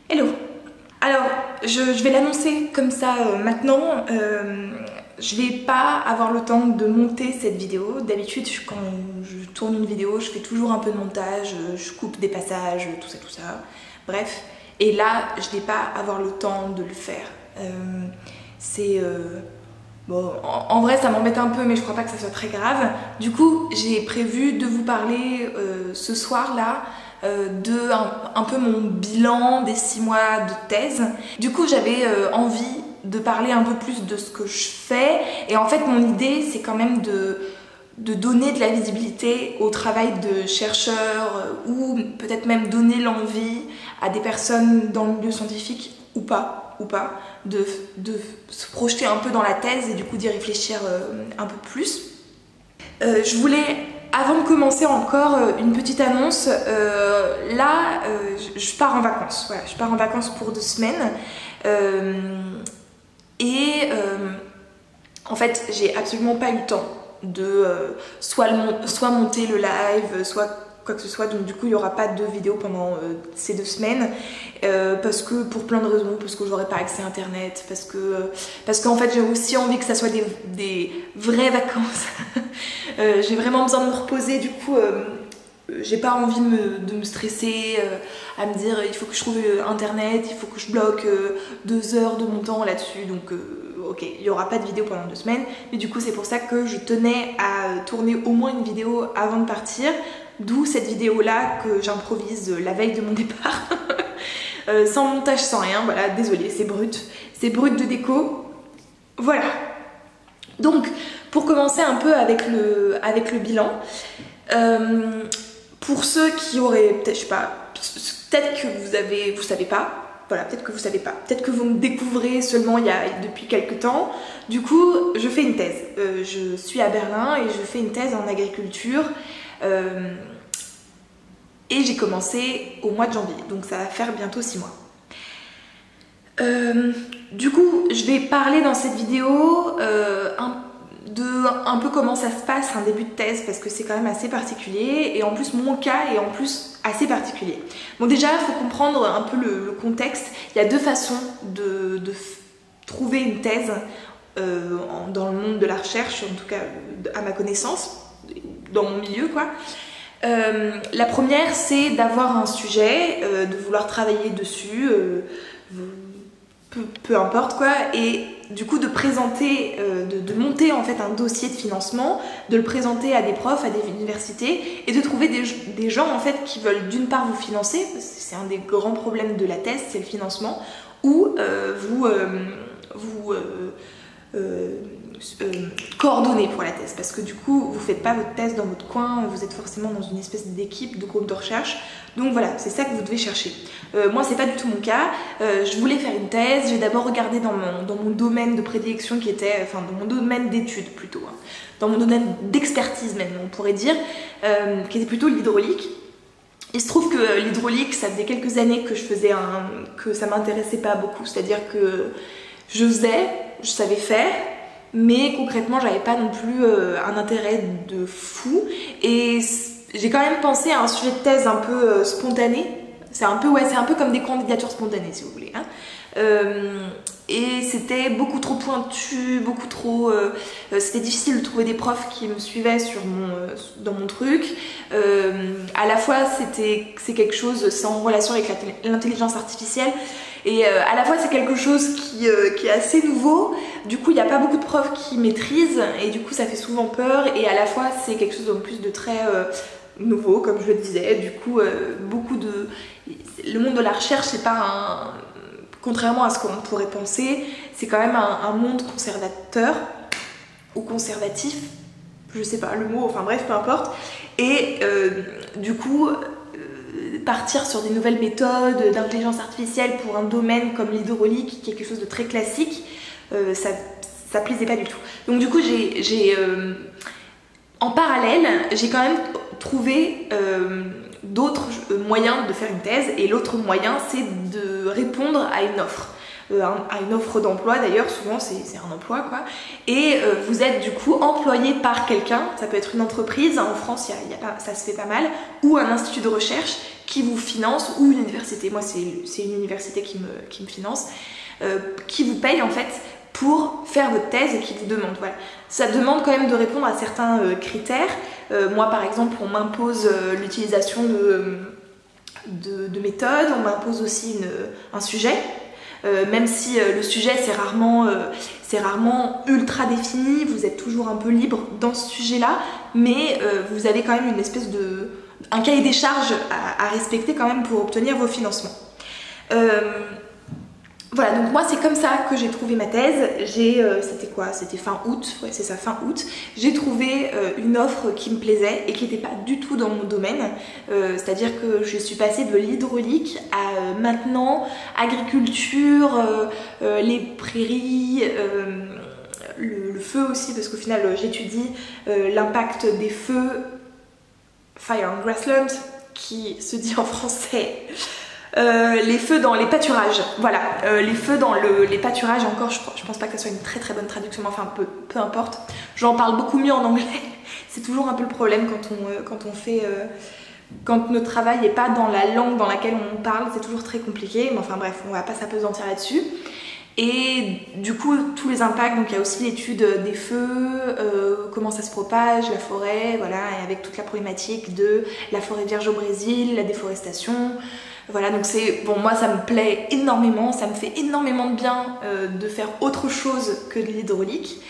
Hello. Alors, je vais l'annoncer comme ça maintenant. Je vais pas avoir le temps de monter cette vidéo. D'habitude, quand je tourne une vidéo, je fais toujours un peu de montage, je coupe des passages, tout ça. Bref. Et là, je vais pas avoir le temps de le faire. Bon, en vrai, ça m'embête un peu, mais je crois pas que ça soit très grave. Du coup, j'ai prévu de vous parler ce soir-là de un peu mon bilan des 6 mois de thèse. Du coup, j'avais envie de parler un peu plus de ce que je fais. Et en fait, mon idée, c'est quand même de donner de la visibilité au travail de chercheurs ou peut-être même donner l'envie à des personnes dans le milieu scientifique ou pas, de se projeter un peu dans la thèse et du coup d'y réfléchir un peu plus. Je voulais, avant de commencer encore, une petite annonce. Là, je pars en vacances. Voilà, je pars en vacances pour 2 semaines. En fait, j'ai absolument pas eu le temps de soit monter le live, soit quoi que ce soit, donc du coup il n'y aura pas de vidéo pendant ces 2 semaines parce que pour plein de raisons, parce que j'aurai pas accès à internet, parce qu'en fait j'ai aussi envie que ça soit des vraies vacances. J'ai vraiment besoin de me reposer, du coup j'ai pas envie de me stresser à me dire il faut que je trouve internet, il faut que je bloque 2 heures de mon temps là-dessus, donc ok, il n'y aura pas de vidéo pendant 2 semaines, mais du coup c'est pour ça que je tenais à tourner au moins une vidéo avant de partir, d'où cette vidéo là que j'improvise la veille de mon départ, sans montage, sans rien, voilà, désolée, c'est brut de déco, voilà. Donc pour commencer un peu avec le bilan, pour ceux qui auraient, peut-être, je sais pas, peut-être que vous savez pas, voilà, peut-être que vous savez pas, peut-être que vous me découvrez seulement depuis quelques temps. Du coup, je fais une thèse. Je suis à Berlin et je fais une thèse en agriculture. Et j'ai commencé au mois de janvier, donc ça va faire bientôt 6 mois. Du coup, je vais parler dans cette vidéo un peu comment ça se passe un début de thèse, parce que c'est quand même assez particulier, et en plus mon cas est en plus assez particulier. Bon, déjà il faut comprendre un peu le contexte. Il y a 2 façons de trouver une thèse dans le monde de la recherche, en tout cas à ma connaissance, dans mon milieu quoi. La première, c'est d'avoir un sujet, de vouloir travailler dessus, peu importe quoi, et du coup de présenter, de monter en fait un dossier de financement, de le présenter à des profs, à des universités, et de trouver des gens en fait qui veulent d'une part vous financer, parce que c'est un des grands problèmes de la thèse, c'est le financement, ou coordonner pour la thèse, parce que du coup vous faites pas votre thèse dans votre coin, vous êtes forcément dans une espèce d'équipe, de groupe de recherche, donc voilà, c'est ça que vous devez chercher. Moi c'est pas du tout mon cas, je voulais faire une thèse, j'ai d'abord regardé dans mon domaine de prédilection qui était, enfin dans mon domaine d'études plutôt, hein, dans mon domaine d'expertise même on pourrait dire, qui était plutôt l'hydraulique. Il se trouve que l'hydraulique, ça faisait quelques années que je faisais que ça m'intéressait pas beaucoup, c'est-à-dire que je savais faire, mais concrètement j'avais pas non plus un intérêt de fou, et j'ai quand même pensé à un sujet de thèse un peu spontané. C'est un peu comme des candidatures spontanées si vous voulez, hein. Et c'était beaucoup trop pointu, beaucoup trop... c'était difficile de trouver des profs qui me suivaient dans mon truc. À la fois c'est quelque chose, c'est en relation avec l'intelligence artificielle, et à la fois c'est quelque chose qui est assez nouveau, du coup il n'y a pas beaucoup de profs qui maîtrisent, et du coup ça fait souvent peur, et à la fois c'est quelque chose en plus de très nouveau, comme je le disais, du coup le monde de la recherche, c'est pas contrairement à ce qu'on pourrait penser, c'est quand même un monde conservateur ou conservatif, je sais pas le mot, enfin bref, peu importe, et du coup partir sur des nouvelles méthodes d'intelligence artificielle pour un domaine comme l'hydraulique, qui est quelque chose de très classique, ça plaisait pas du tout. Donc du coup en parallèle, j'ai quand même trouvé d'autres moyens de faire une thèse, et l'autre moyen c'est de répondre à une offre. À une offre d'emploi d'ailleurs, souvent c'est un emploi quoi, et vous êtes du coup employé par quelqu'un, ça peut être une entreprise, en France ça se fait pas mal, ou un institut de recherche qui vous finance, ou une université, moi c'est une université qui me finance, qui vous paye en fait pour faire votre thèse et qui vous demande. Voilà. Ça demande quand même de répondre à certains critères. Moi par exemple, on m'impose l'utilisation de méthodes, on m'impose aussi un sujet. Même si le sujet c'est rarement ultra défini, vous êtes toujours un peu libre dans ce sujet-là, mais vous avez quand même une espèce un cahier des charges à respecter quand même pour obtenir vos financements. Voilà, donc moi c'est comme ça que j'ai trouvé ma thèse. C'était quoi? C'était fin août, ouais c'est ça, fin août. J'ai trouvé une offre qui me plaisait et qui n'était pas du tout dans mon domaine. C'est-à-dire que je suis passée de l'hydraulique à maintenant agriculture, les prairies, le feu aussi, parce qu'au final j'étudie l'impact des feux, fire on grassland, qui se dit en français. Les feux dans les pâturages, voilà, les feux dans les pâturages, encore je pense pas que ça soit une très très bonne traduction, mais enfin peu importe, j'en parle beaucoup mieux en anglais, c'est toujours un peu le problème quand notre travail n'est pas dans la langue dans laquelle on parle, c'est toujours très compliqué, mais enfin bref, on va pas s'apesantir là-dessus. Et du coup tous les impacts, donc il y a aussi l'étude des feux, comment ça se propage, la forêt, voilà, et avec toute la problématique de la forêt vierge au Brésil, la déforestation. Voilà, donc bon, moi ça me plaît énormément, ça me fait énormément de bien de faire autre chose que de l'hydraulique.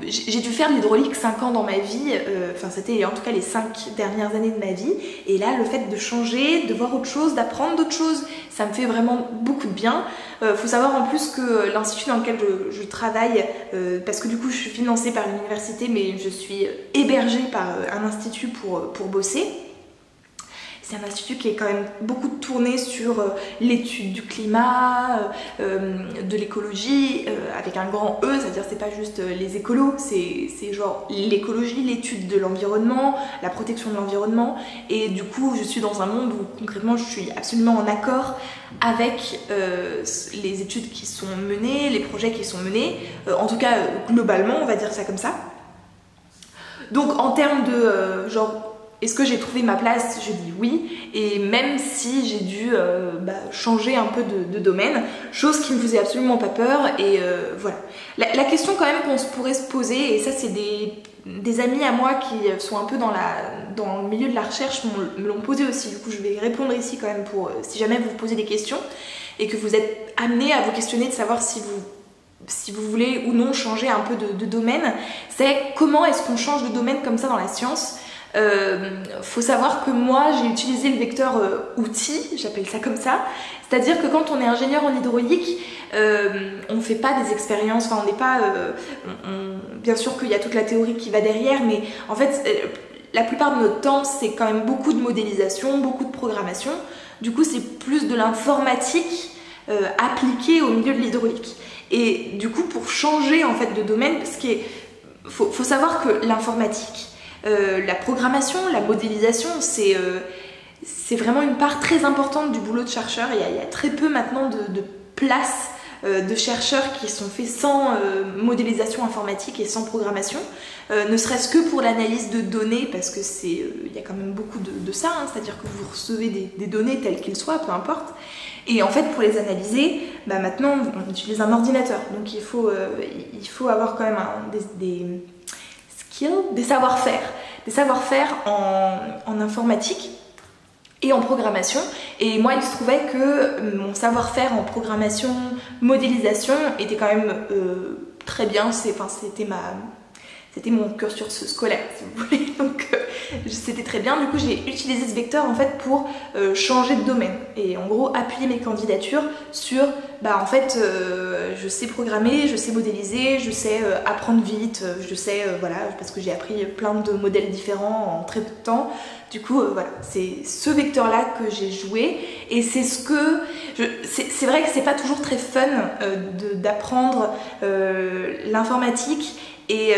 J'ai dû faire de l'hydraulique 5 ans dans ma vie, enfin c'était en tout cas les 5 dernières années de ma vie, et là le fait de changer, de voir autre chose, d'apprendre d'autres choses, ça me fait vraiment beaucoup de bien. Faut savoir en plus que l'institut dans lequel je travaille, parce que du coup je suis financée par une université mais je suis hébergée par un institut pour bosser. C'est un institut qui est quand même beaucoup tourné sur l'étude du climat, de l'écologie, avec un grand E, c'est-à-dire c'est pas juste les écolos, c'est genre l'écologie, l'étude de l'environnement, la protection de l'environnement, et du coup je suis dans un monde où concrètement je suis absolument en accord avec les études qui sont menées, les projets qui sont menés, en tout cas globalement on va dire ça comme ça. Donc en termes de est-ce que j'ai trouvé ma place? Je dis oui, et même si j'ai dû changer un peu de domaine, chose qui ne me faisait absolument pas peur, et voilà. La question quand même qu'on pourrait se poser, et ça c'est des amis à moi qui sont un peu dans le milieu de la recherche me l'ont posé aussi, du coup je vais répondre ici quand même pour si jamais vous vous posez des questions et que vous êtes amené à vous questionner de savoir si vous voulez ou non changer un peu de domaine, c'est comment est-ce qu'on change de domaine comme ça dans la science. Faut savoir que moi j'ai utilisé le vecteur outil, j'appelle ça comme ça, c'est-à-dire que quand on est ingénieur en hydraulique, on fait pas des expériences, enfin on n'est pas, bien sûr qu'il y a toute la théorie qui va derrière, mais en fait la plupart de notre temps c'est quand même beaucoup de modélisation, beaucoup de programmation, du coup c'est plus de l'informatique appliquée au milieu de l'hydraulique. Et du coup pour changer en fait de domaine, faut savoir que l'informatique, la programmation, la modélisation, c'est vraiment une part très importante du boulot de chercheur. Il y a très peu maintenant de places de chercheurs qui sont faits sans modélisation informatique et sans programmation, ne serait-ce que pour l'analyse de données, parce que il y a quand même beaucoup de ça, hein, c'est-à-dire que vous recevez des données telles qu'elles soient, peu importe, et en fait pour les analyser, maintenant on utilise un ordinateur, donc il faut avoir quand même des savoir-faire en informatique et en programmation. Et moi il se trouvait que mon savoir-faire en programmation, modélisation était quand même très bien, c'était mon cursus scolaire si vous voulez, donc c'était très bien. Du coup j'ai utilisé ce vecteur en fait pour changer de domaine et en gros appuyer mes candidatures sur en fait je sais programmer, je sais modéliser, je sais apprendre vite, je sais voilà, parce que j'ai appris plein de modèles différents en très peu de temps. Du coup voilà, c'est ce vecteur là que j'ai joué, et c'est c'est vrai que c'est pas toujours très fun d'apprendre l'informatique et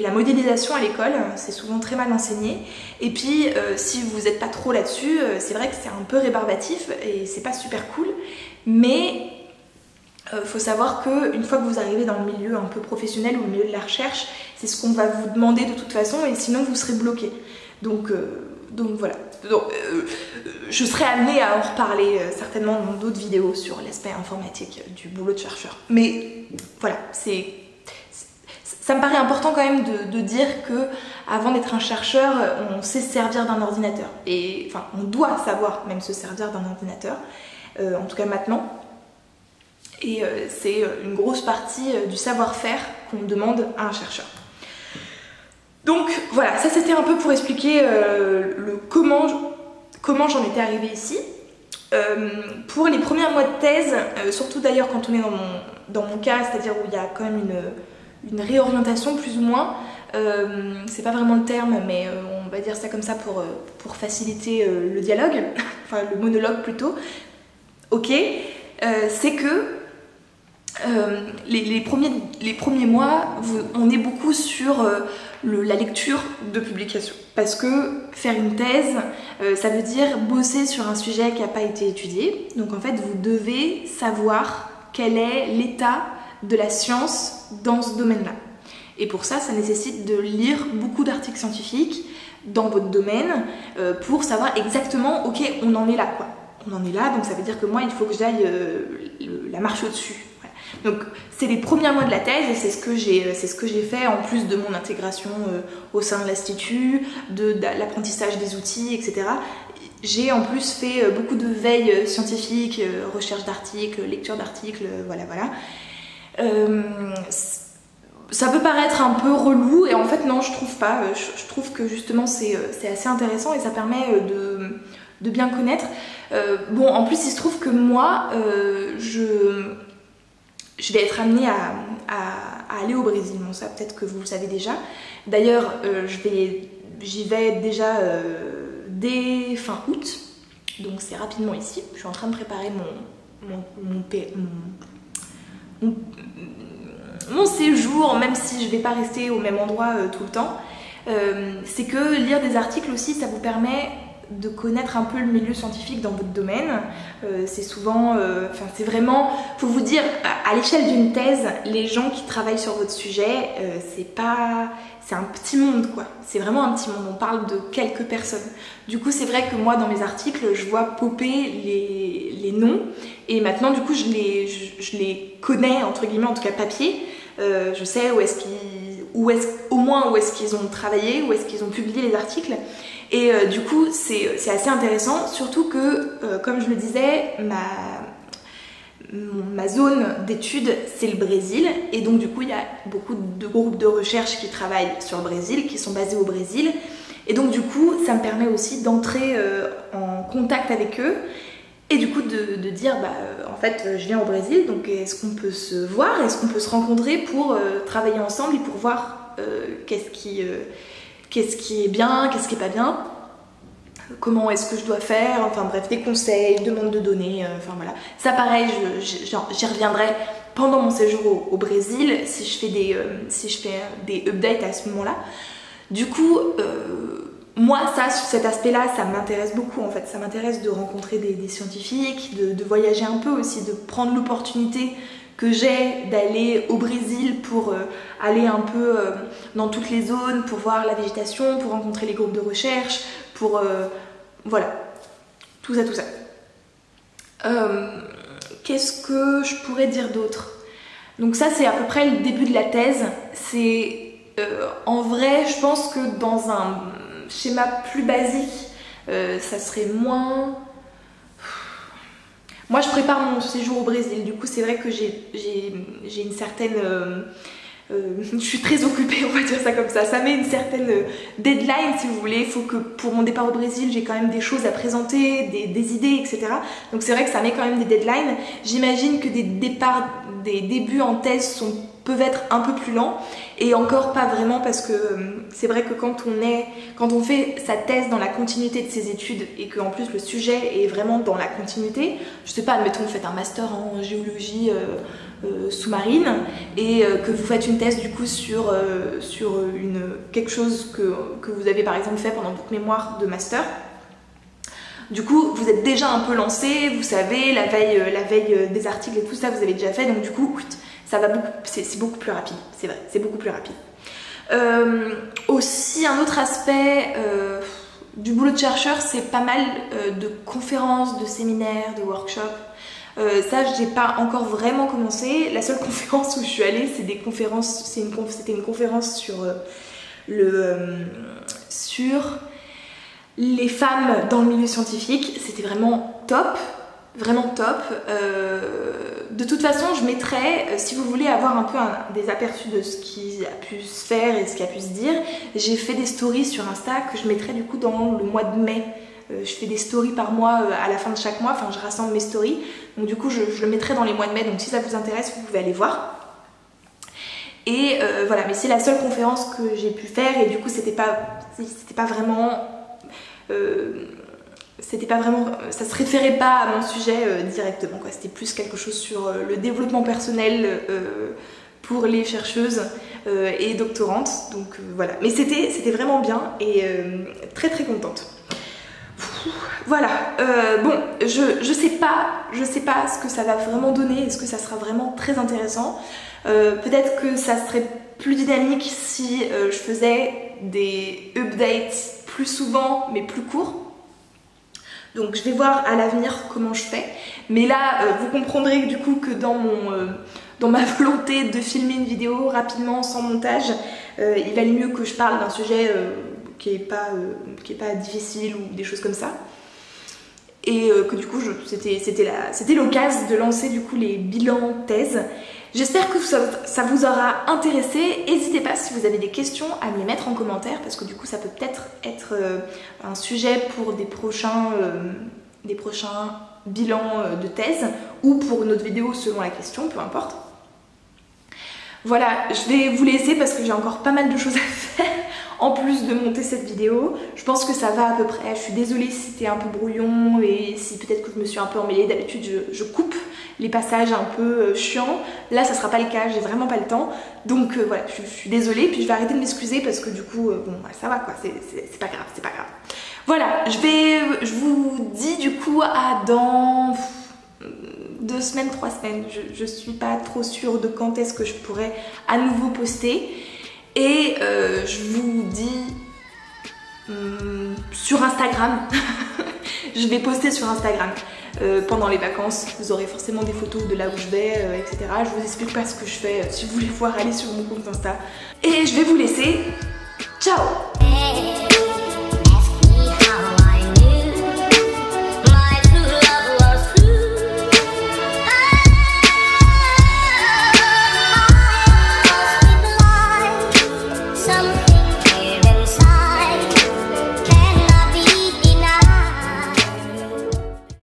la modélisation à l'école, c'est souvent très mal enseigné, et puis si vous n'êtes pas trop là-dessus, c'est vrai que c'est un peu rébarbatif et c'est pas super cool, mais faut savoir qu'une fois que vous arrivez dans le milieu un peu professionnel ou le milieu de la recherche, c'est ce qu'on va vous demander de toute façon, et sinon vous serez bloqué. Donc voilà. Donc, je serai amenée à en reparler certainement dans d'autres vidéos sur l'aspect informatique du boulot de chercheur. Mais voilà, ça me paraît important quand même de dire que avant d'être un chercheur, on sait se servir d'un ordinateur. Et enfin, on doit savoir même se servir d'un ordinateur, en tout cas maintenant. Et c'est une grosse partie du savoir-faire qu'on demande à un chercheur. Donc voilà, ça c'était un peu pour expliquer comment j'en étais arrivée ici. Pour les premiers mois de thèse, surtout d'ailleurs quand on est dans mon cas, c'est-à-dire où il y a quand même une réorientation plus ou moins, c'est pas vraiment le terme, mais on va dire ça comme ça pour faciliter le dialogue, enfin le monologue plutôt. Ok, c'est que les premiers mois, on est beaucoup sur la lecture de publications. Parce que faire une thèse, ça veut dire bosser sur un sujet qui n'a pas été étudié. Donc en fait, vous devez savoir quel est l'état de la science dans ce domaine-là. Et pour ça, ça nécessite de lire beaucoup d'articles scientifiques dans votre domaine pour savoir exactement, ok, on en est là, quoi. On en est là, donc ça veut dire que moi, il faut que j'aille la marche au-dessus. Donc c'est les premiers mois de la thèse et c'est ce que j'ai fait en plus de mon intégration au sein de l'Institut, de l'apprentissage des outils, etc. J'ai en plus fait beaucoup de veille scientifique, recherche d'articles, lecture d'articles, voilà. Ça peut paraître un peu relou et en fait non, je trouve pas. Je trouve que justement c'est assez intéressant et ça permet de bien connaître. Bon, en plus il se trouve que moi, je vais être amenée à aller au Brésil. Bon, ça peut-être que vous le savez déjà. D'ailleurs, j'y vais déjà dès fin août. Donc c'est rapidement ici. Je suis en train de préparer mon séjour, même si je vais pas rester au même endroit tout le temps. C'est que lire des articles aussi, ça vous permet de connaître un peu le milieu scientifique dans votre domaine. C'est souvent, c'est vraiment, faut vous dire, à l'échelle d'une thèse, les gens qui travaillent sur votre sujet, c'est un petit monde quoi. C'est vraiment un petit monde, on parle de quelques personnes. Du coup c'est vrai que moi dans mes articles, je vois popper les noms et maintenant du coup je les connais entre guillemets, en tout cas papier. Je sais où est-ce qu'ils ont travaillé, où est-ce qu'ils ont publié les articles. Et du coup, c'est assez intéressant, surtout que, comme je le disais, ma zone d'études, c'est le Brésil. Et donc, du coup, il y a beaucoup de groupes de recherche qui travaillent sur le Brésil, qui sont basés au Brésil. Et donc, du coup, ça me permet aussi d'entrer en contact avec eux. Et du coup, de dire, en fait, je viens au Brésil, donc est-ce qu'on peut se voir, est-ce qu'on peut se rencontrer pour travailler ensemble et pour voir qu'est-ce qui est bien, qu'est-ce qui est pas bien, comment est-ce que je dois faire, enfin bref, des conseils, demande de données, enfin voilà. Ça pareil, j'y reviendrai pendant mon séjour au Brésil, si je fais des updates à ce moment-là. Du coup, moi, cet aspect-là, ça m'intéresse beaucoup en fait. Ça m'intéresse de rencontrer des scientifiques, de voyager un peu aussi, de prendre l'opportunité que j'ai d'aller au Brésil pour aller un peu dans toutes les zones, pour voir la végétation, pour rencontrer les groupes de recherche, pour voilà, tout ça. Qu'est-ce que je pourrais dire d'autre? Donc ça c'est à peu près le début de la thèse. C'est en vrai, je pense que dans un schéma plus basique, ça serait moins... Moi je prépare mon séjour au Brésil, du coup c'est vrai que j'ai une certaine... je suis très occupée, on va dire ça comme ça. Ça met une certaine deadline si vous voulez. Il faut que pour mon départ au Brésil, j'ai quand même des choses à présenter, des idées, etc. Donc c'est vrai que ça met quand même des deadlines. J'imagine que des débuts en thèse peuvent être un peu plus lents. Et encore pas vraiment parce que c'est vrai que quand on fait sa thèse dans la continuité de ses études et qu'en plus le sujet est vraiment dans la continuité, je sais pas, admettons vous faites un master en géologie sous-marine et que vous faites une thèse du coup sur quelque chose que vous avez par exemple fait pendant votre mémoire de master. Du coup, vous êtes déjà un peu lancé, vous savez, la veille des articles et tout ça, vous avez déjà fait, donc du coup, ça va c'est beaucoup plus rapide, c'est vrai, c'est beaucoup plus rapide. Aussi, un autre aspect, du boulot de chercheur, c'est pas mal de conférences, de séminaires, de workshops. Ça, j'ai pas encore vraiment commencé. La seule conférence où je suis allée, c'est des conférences. C'était une conférence sur sur les femmes dans le milieu scientifique. C'était vraiment top. Vraiment top. De toute façon, je mettrai, si vous voulez avoir un peu des aperçus de ce qui a pu se faire et ce qui a pu se dire, j'ai fait des stories sur Insta que je mettrai du coup dans le mois de mai. Je fais des stories par mois à la fin de chaque mois, enfin je rassemble mes stories. Donc du coup, je le mettrai dans les mois de mai, donc si ça vous intéresse, vous pouvez aller voir. Et voilà, mais c'est la seule conférence que j'ai pu faire et du coup, c'était pas vraiment... ça se référait pas à mon sujet directement, quoi. C'était plus quelque chose sur le développement personnel pour les chercheuses et doctorantes, donc voilà. Mais c'était vraiment bien et très très contente. Voilà, bon, je sais pas ce que ça va vraiment donner, est-ce que ça sera vraiment très intéressant. Peut-être que ça serait plus dynamique si je faisais des updates plus souvent mais plus courts. Donc je vais voir à l'avenir comment je fais. Mais là, vous comprendrez du coup que dans ma volonté de filmer une vidéo rapidement, sans montage, il valait mieux que je parle d'un sujet qui est pas difficile ou des choses comme ça. Et que du coup, c'était l'occasion de lancer du coup les bilans thèse. J'espère que ça vous aura intéressé. N'hésitez pas si vous avez des questions à me les mettre en commentaire parce que du coup ça peut peut-être être un sujet pour des prochains bilans de thèse ou pour une autre vidéo selon la question, peu importe. Voilà, je vais vous laisser parce que j'ai encore pas mal de choses à faire en plus de monter cette vidéo. Je pense que ça va à peu près. Je suis désolée si c'était un peu brouillon et si peut-être que je me suis un peu emmêlée. D'habitude, je coupe les passages un peu chiants. Là, ça sera pas le cas, j'ai vraiment pas le temps. Donc voilà, je suis désolée. Puis je vais arrêter de m'excuser parce que du coup, bon, ça va quoi, c'est pas grave, c'est pas grave. Voilà, je vous dis du coup à dans 2 semaines, 3 semaines. Je suis pas trop sûre de quand est-ce que je pourrais à nouveau poster. Et je vous dis sur Instagram, je vais poster sur Instagram pendant les vacances. Vous aurez forcément des photos de là où je vais, etc. Je vous explique pas ce que je fais. Si vous voulez voir, allez sur mon compte Insta. Et je vais vous laisser. Ciao!